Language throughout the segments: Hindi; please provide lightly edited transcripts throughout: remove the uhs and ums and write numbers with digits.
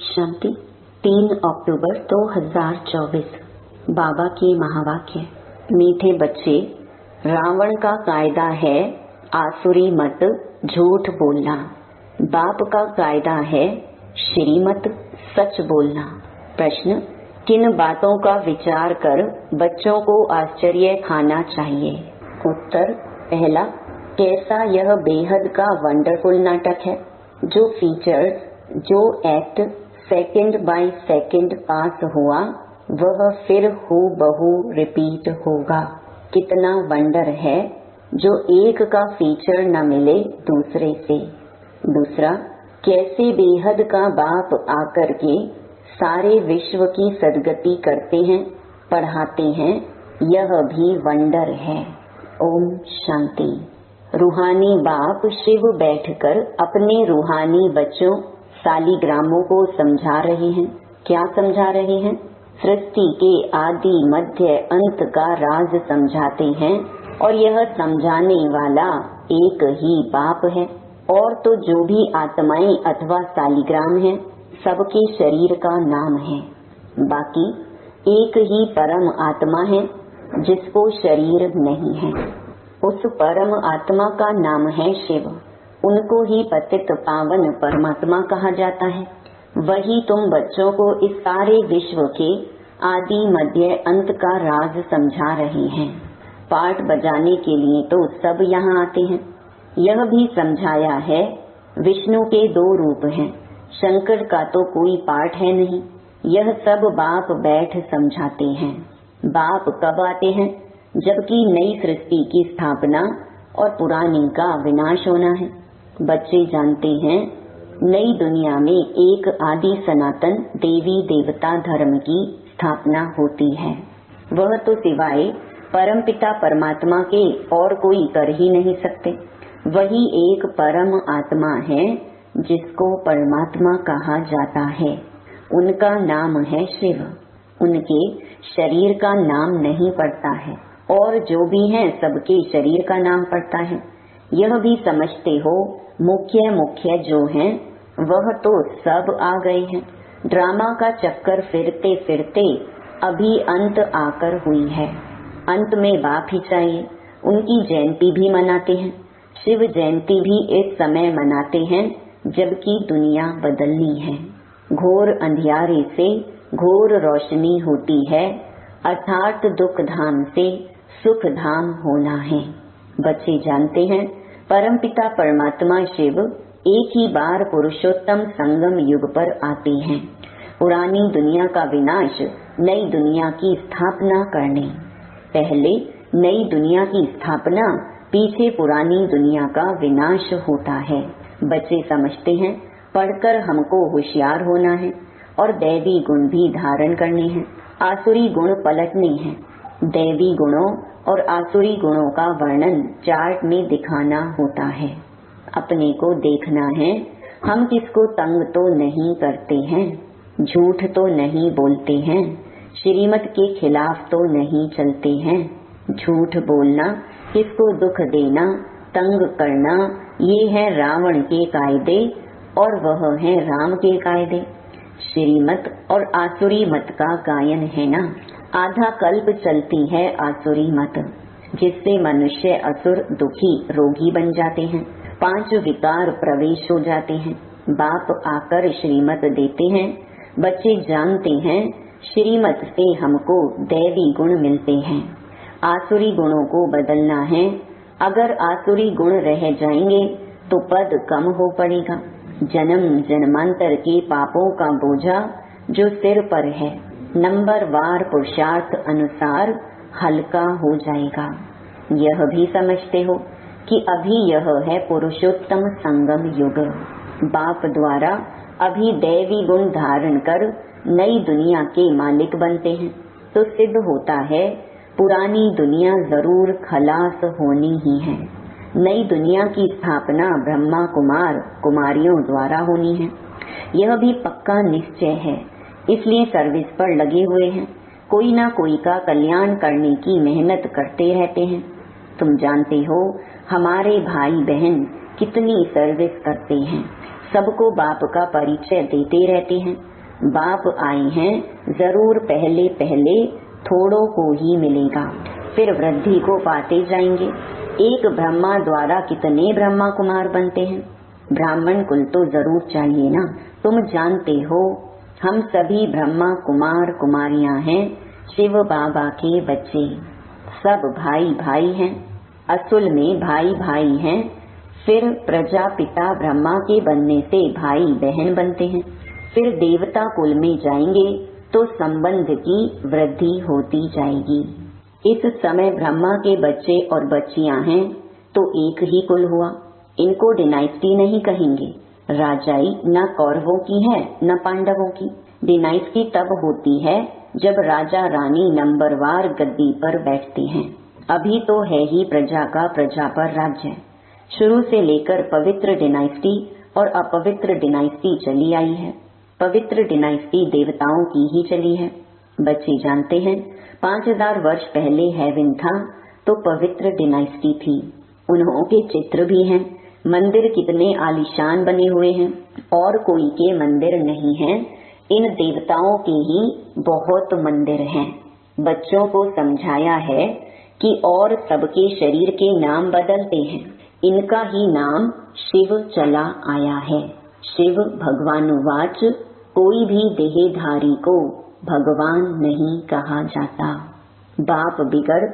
शांति 3 अक्टूबर 2024। बाबा की महावाक्य। मीठे बच्चे, रावण का कायदा है आसुरी मत झूठ बोलना। बाप का कायदा है श्रीमत सच बोलना। प्रश्न, किन बातों का विचार कर बच्चों को आश्चर्य खाना चाहिए? उत्तर, पहला, कैसा यह बेहद का वंडरफुल नाटक है। जो फीचर्स, जो एक्ट सेकंड बाय सेकंड पास हुआ वह फिर हूबहू रिपीट होगा। कितना वंडर है जो एक का फीचर न मिले दूसरे से। दूसरा, कैसे बेहद का बाप आकर के सारे विश्व की सदगति करते हैं, पढ़ाते हैं, यह भी वंडर है। ओम शांति। रूहानी बाप शिव बैठकर अपने रूहानी बच्चों सालिग्रामों को समझा रहे हैं। क्या समझा रहे हैं? सृष्टि के आदि मध्य अंत का राज समझाते हैं और यह समझाने वाला एक ही बाप है। और तो जो भी आत्माएं अथवा सालिग्राम हैं, सबके शरीर का नाम है। बाकी एक ही परम आत्मा है जिसको शरीर नहीं है। उस परम आत्मा का नाम है शिव। उनको ही पतित पावन परमात्मा कहा जाता है। वही तुम बच्चों को इस सारे विश्व के आदि मध्य अंत का राज समझा रहे हैं। पाठ बजाने के लिए तो सब यहाँ आते हैं। यह भी समझाया है विष्णु के 2 रूप हैं, शंकर का तो कोई पाठ है नहीं। यह सब बाप बैठ समझाते हैं। बाप कब आते हैं? जबकि नई सृष्टि की स्थापना और पुरानी का विनाश होना है। बच्चे जानते हैं नई दुनिया में एक आदि सनातन देवी देवता धर्म की स्थापना होती है। वह तो सिवाय परमपिता परमात्मा के और कोई कर ही नहीं सकते। वही एक परम आत्मा है जिसको परमात्मा कहा जाता है। उनका नाम है शिव। उनके शरीर का नाम नहीं पड़ता है और जो भी है सबके शरीर का नाम पड़ता है। यह भी समझते हो मुख्य जो हैं वह तो सब आ गए हैं। ड्रामा का चक्कर फिरते फिरते अभी अंत आकर हुई है। अंत में बाप ही चाहिए। उनकी जयंती भी मनाते हैं। शिव जयंती भी इस समय मनाते हैं जबकि दुनिया बदलनी है। घोर अंधियारे से घोर रोशनी होती है, अर्थात दुख धाम से सुख धाम होना है। बच्चे जानते हैं परमपिता परमात्मा शिव एक ही बार पुरुषोत्तम संगम युग पर आते हैं, पुरानी दुनिया का विनाश, नई दुनिया की स्थापना करने। पहले नई दुनिया की स्थापना, पीछे पुरानी दुनिया का विनाश होता है। बच्चे समझते हैं पढ़कर हमको होशियार होना है और दैवी गुण भी धारण करने हैं। आसुरी गुण पलटने हैं। दैवी गुणों और आसुरी गुणों का वर्णन चार्ट में दिखाना होता है। अपने को देखना है हम किसको तंग तो नहीं करते हैं, झूठ तो नहीं बोलते हैं, श्रीमत के खिलाफ तो नहीं चलते हैं। झूठ बोलना, किसको दुख देना, तंग करना, ये है रावण के कायदे और वह है राम के कायदे। श्रीमत और आसुरी मत का गायन है ना। आधा कल्प चलती है आसुरी मत, जिससे मनुष्य असुर दुखी रोगी बन जाते हैं। 5 विकार प्रवेश हो जाते हैं। बाप आकर श्रीमत देते हैं। बच्चे जानते हैं श्रीमत से हमको दैवी गुण मिलते हैं। आसुरी गुणों को बदलना है। अगर आसुरी गुण रह जाएंगे तो पद कम हो पड़ेगा। जन्म जन्मांतर के पापों का बोझा जो सिर पर है, नंबरवार पुरुषार्थ अनुसार हल्का हो जाएगा। यह भी समझते हो कि अभी यह है पुरुषोत्तम संगम युग। बाप द्वारा अभी दैवी गुण धारण कर नई दुनिया के मालिक बनते हैं तो सिद्ध होता है पुरानी दुनिया जरूर खलास होनी ही है। नई दुनिया की स्थापना ब्रह्मा कुमार कुमारियों द्वारा होनी है। यह भी पक्का निश्चय है, इसलिए सर्विस पर लगे हुए हैं। कोई ना कोई का कल्याण करने की मेहनत करते रहते हैं। तुम जानते हो हमारे भाई बहन कितनी सर्विस करते हैं। सबको बाप का परिचय देते रहते हैं। बाप आए हैं, जरूर पहले पहले थोड़ों को ही मिलेगा, फिर वृद्धि को पाते जाएंगे। एक ब्रह्मा द्वारा कितने ब्रह्मा कुमार बनते हैं? ब्राह्मण कुल तो जरूर चाहिए ना। तुम जानते हो हम सभी ब्रह्मा कुमार कुमारियां हैं, शिव बाबा के बच्चे। सब भाई भाई हैं, असुल में भाई भाई हैं। फिर प्रजापिता ब्रह्मा के बनने से भाई बहन बनते हैं। फिर देवता कुल में जाएंगे तो संबंध की वृद्धि होती जाएगी। इस समय ब्रह्मा के बच्चे और बच्चियां हैं तो एक ही कुल हुआ। इनको डिनाइस्टी नहीं कहेंगे। राजाई न कौरवों की है न पांडवों की। डिनाइस्टी तब होती है जब राजा रानी नंबरवार गद्दी पर बैठते हैं। अभी तो है ही प्रजा का प्रजा पर राज्य। शुरू से लेकर पवित्र डिनाइस्टी और अपवित्र डिनाइस्टी चली आई है। पवित्र डिनाइस्टी देवताओं की ही चली है। बच्चे जानते हैं 5000 वर्ष पहले हेवन था तो पवित्र डिनाइस्टी थी। उन्होंने चित्र भी हैं। मंदिर कितने आलीशान बने हुए हैं, और कोई के मंदिर नहीं हैं। इन देवताओं के ही बहुत मंदिर हैं। बच्चों को समझाया है कि और सबके शरीर के नाम बदलते हैं, इनका ही नाम शिव चला आया है। शिव भगवानुवाच, कोई भी देहधारी को भगवान नहीं कहा जाता। बाप बिगड़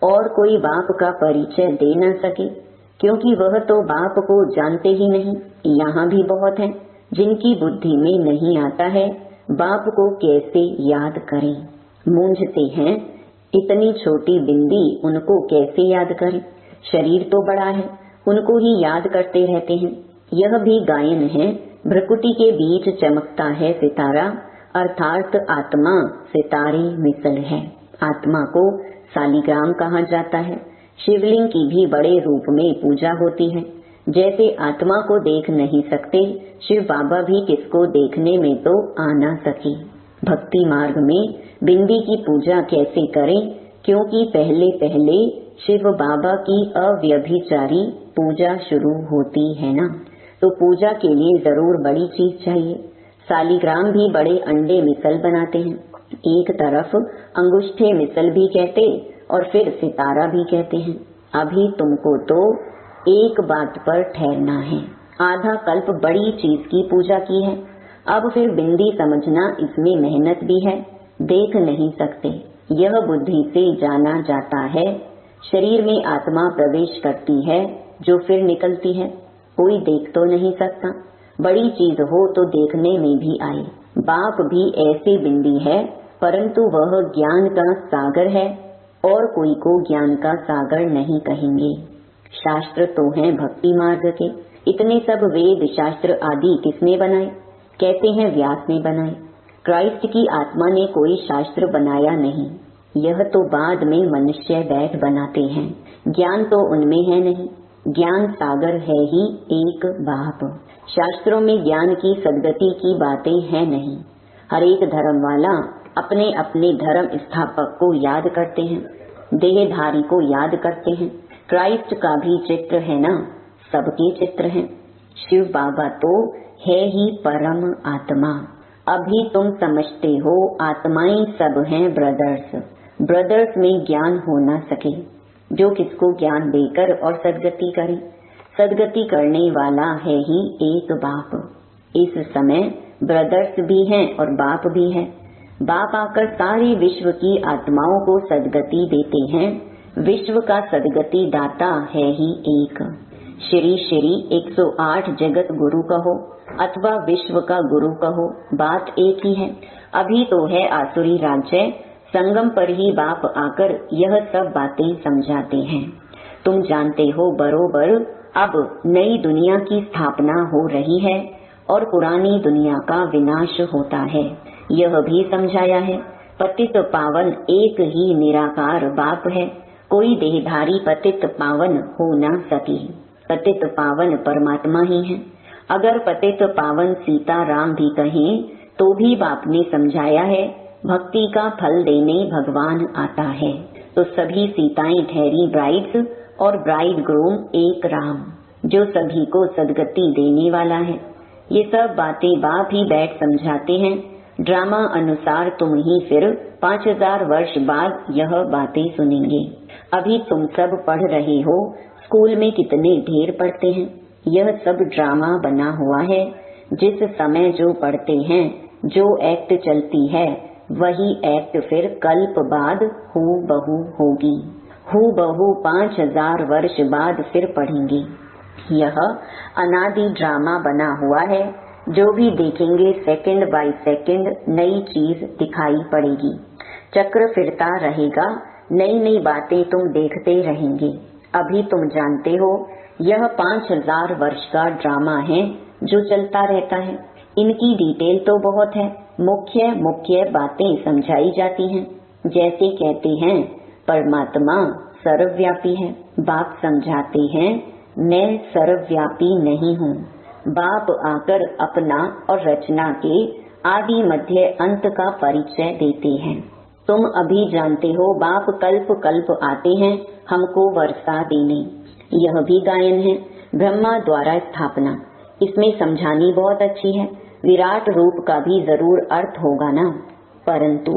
और कोई बाप का परिचय दे न सके, क्योंकि वह तो बाप को जानते ही नहीं। यहाँ भी बहुत हैं जिनकी बुद्धि में नहीं आता है बाप को कैसे याद करें। मूंझते हैं, इतनी छोटी बिंदी उनको कैसे याद करें। शरीर तो बड़ा है, उनको ही याद करते रहते हैं। यह भी गायन है, भ्रकुटी के बीच चमकता है सितारा, अर्थात आत्मा सितारे मिसल है। आत्मा को सालिग्राम कहा जाता है। शिवलिंग की भी बड़े रूप में पूजा होती है। जैसे आत्मा को देख नहीं सकते, शिव बाबा भी किसको देखने में तो आ ना सके। भक्ति मार्ग में बिंदी की पूजा कैसे करें, क्योंकि पहले पहले शिव बाबा की अव्यभिचारी पूजा शुरू होती है ना, तो पूजा के लिए जरूर बड़ी चीज चाहिए। सालिग्राम भी बड़े अंडे मिसल बनाते हैं। एक तरफ अंगुष्ठे मिसल भी कहते और फिर सितारा भी कहते हैं। अभी तुमको तो एक बात पर ठहरना है। आधा कल्प बड़ी चीज की पूजा की है, अब फिर बिंदी समझना इसमें मेहनत भी है। देख नहीं सकते, यह बुद्धि से जाना जाता है। शरीर में आत्मा प्रवेश करती है जो फिर निकलती है, कोई देख तो नहीं सकता। बड़ी चीज हो तो देखने में भी आए। बाप भी ऐसे बिंदी है, परंतु वह ज्ञान का सागर है और कोई को ज्ञान का सागर नहीं कहेंगे। शास्त्र तो हैं भक्ति मार्ग के। इतने सब वेद शास्त्र आदि किसने बनाए? कहते हैं व्यास ने बनाए। क्राइस्ट की आत्मा ने कोई शास्त्र बनाया नहीं, यह तो बाद में मनुष्य बैठ बनाते हैं। ज्ञान तो उनमें है नहीं, ज्ञान सागर है ही एक बाप। शास्त्रों में ज्ञान की सद्गति की बातें हैं नहीं। हर एक धर्म वाला अपने अपने धर्म स्थापक को याद करते हैं, देहधारी को याद करते हैं। क्राइस्ट का भी चित्र है ना, सबके चित्र हैं। शिव बाबा तो है ही परम आत्मा। अभी तुम समझते हो आत्माएं सब हैं ब्रदर्स। ब्रदर्स में ज्ञान हो ना सके, जो किसको ज्ञान देकर और सद्गति करे। सद्गति करने वाला है ही एक बाप। इस समय ब्रदर्स भी हैं और बाप भी है। बाप आकर सारे विश्व की आत्माओं को सद्गति देते हैं। विश्व का सद्गति दाता है ही एक। श्री श्री 108 जगत गुरु कहो अथवा विश्व का गुरु कहो, बात एक ही है। अभी तो है आसुरी राज्य, संगम पर ही बाप आकर यह सब बातें समझाते हैं। तुम जानते हो बरोबर अब नई दुनिया की स्थापना हो रही है और पुरानी दुनिया का विनाश होता है। यह भी समझाया है पतित पावन एक ही निराकार बाप है, कोई देहधारी पतित पावन हो न सके। पतित पावन परमात्मा ही है। अगर पतित पावन सीता राम भी कहें तो भी बाप ने समझाया है भक्ति का फल देने भगवान आता है। तो सभी सीताएं ठहरी ब्राइड्स और ब्राइड ग्रूम एक राम, जो सभी को सद्गति देने वाला है। ये सब बातें बाप ही बैठ समझाते हैं। ड्रामा अनुसार तुम ही फिर 5000 वर्ष बाद यह बातें सुनेंगे। अभी तुम सब पढ़ रहे हो, स्कूल में कितने ढेर पढ़ते हैं। यह सब ड्रामा बना हुआ है। जिस समय जो पढ़ते हैं, जो एक्ट चलती है, वही एक्ट फिर कल्प बाद हूबहू होगी। हूबहू 5000 वर्ष बाद फिर पढ़ेंगे। यह अनादि ड्रामा बना हुआ है। जो भी देखेंगे सेकंड बाय सेकंड नई चीज दिखाई पड़ेगी। चक्र फिरता रहेगा, नई नई बातें तुम देखते रहेंगे। अभी तुम जानते हो यह 5000 वर्ष का ड्रामा है जो चलता रहता है। इनकी डिटेल तो बहुत है, मुख्य मुख्य बातें समझाई जाती हैं। जैसे कहते हैं परमात्मा सर्वव्यापी है, बाप समझाते हैं मैं सर्वव्यापी नहीं हूँ। बाप आकर अपना और रचना के आदि मध्य अंत का परिचय देते हैं। तुम अभी जानते हो बाप कल्प कल्प आते हैं हमको वर्षा देने। यह भी गायन है, ब्रह्मा द्वारा स्थापना। इसमें समझानी बहुत अच्छी है। विराट रूप का भी जरूर अर्थ होगा ना, परंतु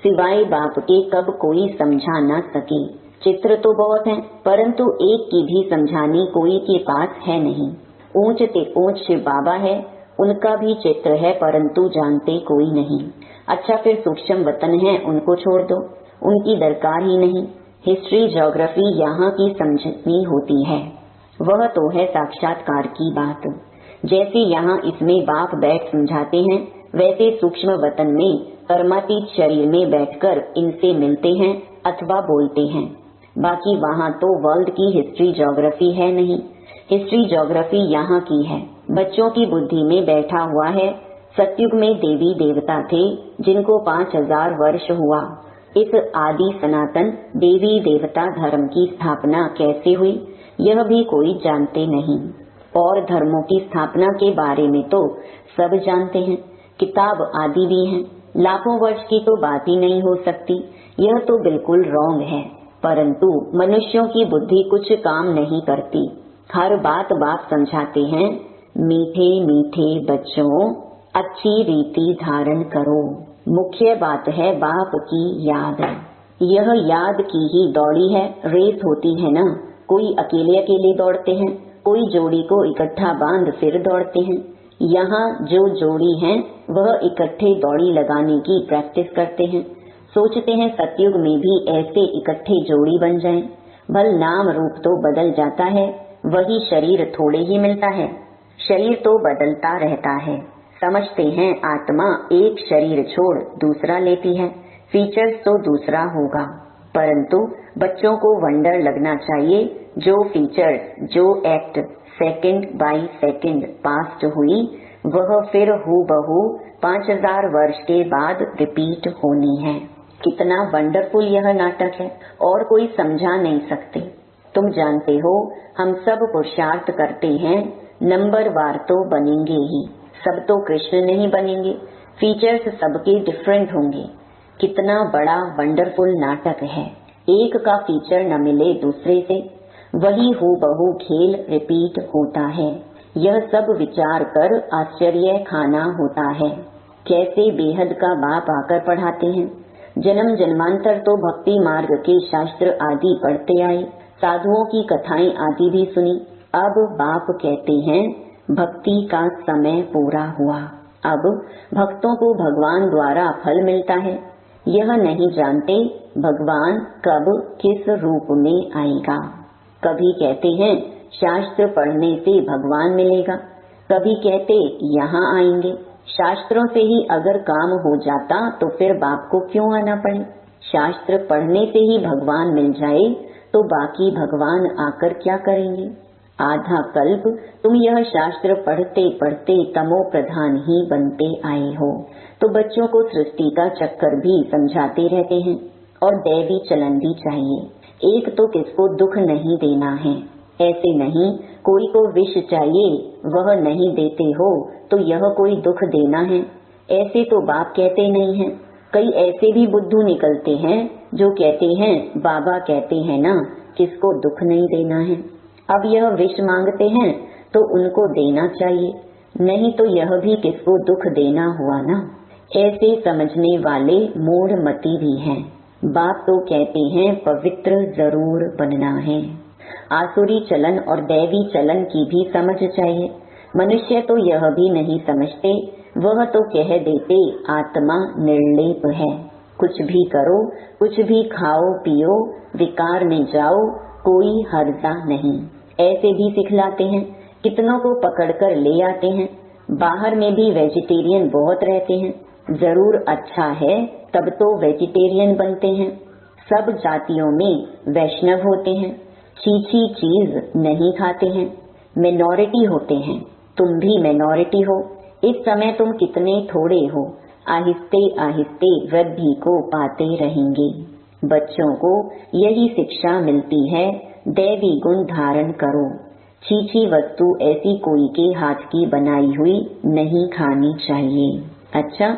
सिवाय बाप के कब कोई समझा न सके। चित्र तो बहुत हैं, परंतु एक की भी समझानी कोई के पास है नहीं। ऊंच ते ऊंच शिव बाबा है, उनका भी चित्र है, परंतु जानते कोई नहीं। अच्छा फिर सूक्ष्म वतन है, उनको छोड़ दो, उनकी दरकार ही नहीं। हिस्ट्री ज्योग्राफी यहाँ की समझनी होती है, वह तो है साक्षात्कार की बात। जैसे यहाँ इसमें बाप बैठ समझाते हैं, वैसे सूक्ष्म वतन में कर्मातीत शरीर में बैठकर इनसे मिलते हैं अथवा बोलते हैं। बाकी वहाँ तो वर्ल्ड की हिस्ट्री ज्योग्राफी है नहीं, हिस्ट्री ज्योग्राफी यहाँ की है, बच्चों की बुद्धि में बैठा हुआ है। सतयुग में देवी देवता थे जिनको 5000 वर्ष हुआ। इस आदि सनातन देवी देवता धर्म की स्थापना कैसे हुई यह भी कोई जानते नहीं। और धर्मों की स्थापना के बारे में तो सब जानते हैं, किताब आदि भी हैं। लाखों वर्ष की तो बात ही नहीं हो सकती, यह तो बिल्कुल रॉन्ग है। परंतु मनुष्यों की बुद्धि कुछ काम नहीं करती। हर बात बाप समझाते हैं, मीठे मीठे बच्चों अच्छी रीति धारण करो। मुख्य बात है बाप की याद। यह याद की ही दौड़ी है, रेस होती है ना। कोई अकेले अकेले दौड़ते हैं, कोई जोड़ी को इकट्ठा बांध फिर दौड़ते हैं। यहाँ जो जोड़ी है वह इकट्ठे दौड़ी लगाने की प्रैक्टिस करते हैं। सोचते हैं सतयुग में भी ऐसे इकट्ठे जोड़ी बन जाएं। भल नाम रूप तो बदल जाता है, वही शरीर थोड़े ही मिलता है। शरीर तो बदलता रहता है। समझते हैं आत्मा एक शरीर छोड़ दूसरा लेती है, फीचर्स तो दूसरा होगा। परंतु बच्चों को वंडर लगना चाहिए, जो फीचर्स जो act second by second past हुई वह फिर हूबहू 5000 वर्ष के बाद रिपीट होनी है। कितना वंडरफुल यह नाटक है, और कोई समझा नहीं सकते। तुम जानते हो हम सब पुरुषार्थ करते हैं, नंबर वार तो बनेंगे ही, सब तो कृष्ण नहीं बनेंगे। फीचर्स सबके डिफरेंट होंगे। कितना बड़ा वंडरफुल नाटक है। एक का फीचर न मिले दूसरे से, वही हूबहू खेल रिपीट होता है। यह सब विचार कर आश्चर्य खाना होता है। कैसे बेहद का बाप आकर पढ़ाते हैं। जन्म जन्मांतर तो भक्ति मार्ग के शास्त्र आदि पढ़ते आए, साधुओं की कथाएं आदि भी सुनी। अब बाप कहते हैं भक्ति का समय पूरा हुआ, अब भक्तों को भगवान द्वारा फल मिलता है। यह नहीं जानते भगवान कब किस रूप में आएगा। कभी कहते हैं शास्त्र पढ़ने से भगवान मिलेगा, कभी कहते यहाँ आएंगे। शास्त्रों से ही अगर काम हो जाता तो फिर बाप को क्यों आना पड़े। शास्त्र पढ़ने से ही भगवान मिल जाए तो बाकी भगवान आकर क्या करेंगे। आधा कल्प तुम यह शास्त्र पढ़ते पढ़ते तमो प्रधान ही बनते आए हो, तो बच्चों को सृष्टि का चक्कर भी समझाते रहते हैं। और दैवी चलन भी चाहिए। एक तो किसको दुख नहीं देना है, ऐसे नहीं कोई को विष चाहिए वह नहीं देते हो तो यह कोई दुख देना है, ऐसे तो बाप कहते नहीं हैं। कई ऐसे भी बुद्धू निकलते हैं जो कहते हैं बाबा कहते हैं ना किसको दुख नहीं देना है। अब यह विष मांगते हैं तो उनको देना चाहिए, नहीं तो यह भी किसको दुख देना हुआ ना। ऐसे समझने वाले मूढ़मती भी हैं। बाप तो कहते हैं पवित्र जरूर बनना है। आसुरी चलन और दैवी चलन की भी समझ चाहिए। मनुष्य तो यह भी नहीं समझते, वह तो कह देते आत्मा निर्लेप है। कुछ भी करो, कुछ भी खाओ पियो, विकार में जाओ, कोई हर्जा नहीं, ऐसे भी सिखलाते हैं। कितनों को पकड़कर ले आते हैं। बाहर में भी वेजिटेरियन बहुत रहते हैं। जरूर अच्छा है तब तो वेजिटेरियन बनते हैं। सब जातियों में वैष्णव होते हैं, छीछी चीज नहीं खाते हैं, मिनॉरिटी होते हैं। तुम भी मिनॉरिटी हो। इस समय तुम कितने थोड़े हो, आहिस्ते आहिस्ते वृद्धि को पाते रहेंगे। बच्चों को यही शिक्षा मिलती है, दैवी गुण धारण करो। छीछी वस्तु ऐसी कोई के हाथ की बनाई हुई नहीं खानी चाहिए। अच्छा,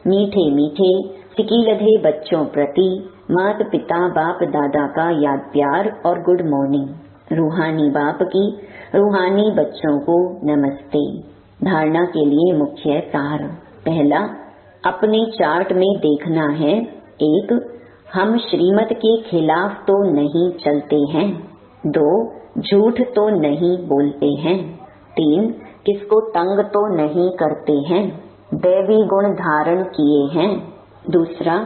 मीठे मीठे सिकीलधे बच्चों प्रति माता पिता बाप दादा का याद प्यार और गुड मॉर्निंग। रूहानी बाप की रूहानी बच्चों को नमस्ते। धारणा के लिए मुख्य सार। पहला, अपने चार्ट में देखना है। 1, हम श्रीमत के खिलाफ तो नहीं चलते हैं। 2, झूठ तो नहीं बोलते हैं। 3, किसको तंग तो नहीं करते हैं, दैवी गुण धारण किए हैं। दूसरा,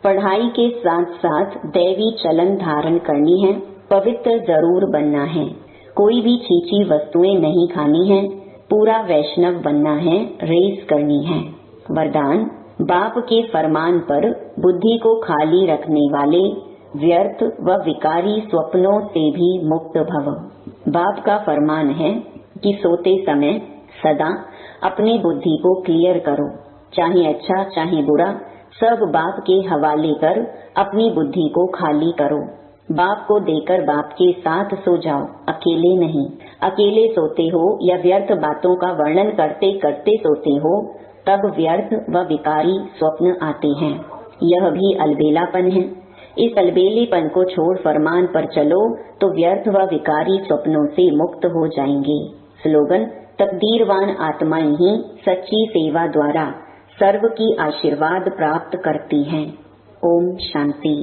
पढ़ाई के साथ साथ दैवी चलन धारण करनी है, पवित्र जरूर बनना है, कोई भी छीछी वस्तुएं नहीं खानी है, पूरा वैष्णव बनना है, रेस करनी है। वरदान, बाप के फरमान पर बुद्धि को खाली रखने वाले व्यर्थ व विकारी स्वप्नों से भी मुक्त भव। बाप का फरमान है कि सोते समय सदा अपनी बुद्धि को क्लियर करो, चाहे अच्छा चाहे बुरा, सब बाप के हवाले कर अपनी बुद्धि को खाली करो। बाप को देकर बाप के साथ सो जाओ, अकेले नहीं। अकेले सोते हो या व्यर्थ बातों का वर्णन करते करते सोते हो, तब व्यर्थ व विकारी स्वप्न आते हैं। यह भी अलबेलापन है। इस अलबेलेपन को छोड़ फरमान पर चलो तो व्यर्थ व विकारी स्वप्नों से मुक्त हो जाएंगे। स्लोगन, तकदीरवान आत्माएं ही सच्ची सेवा द्वारा सर्व की आशीर्वाद प्राप्त करती हैं। ओम शांति।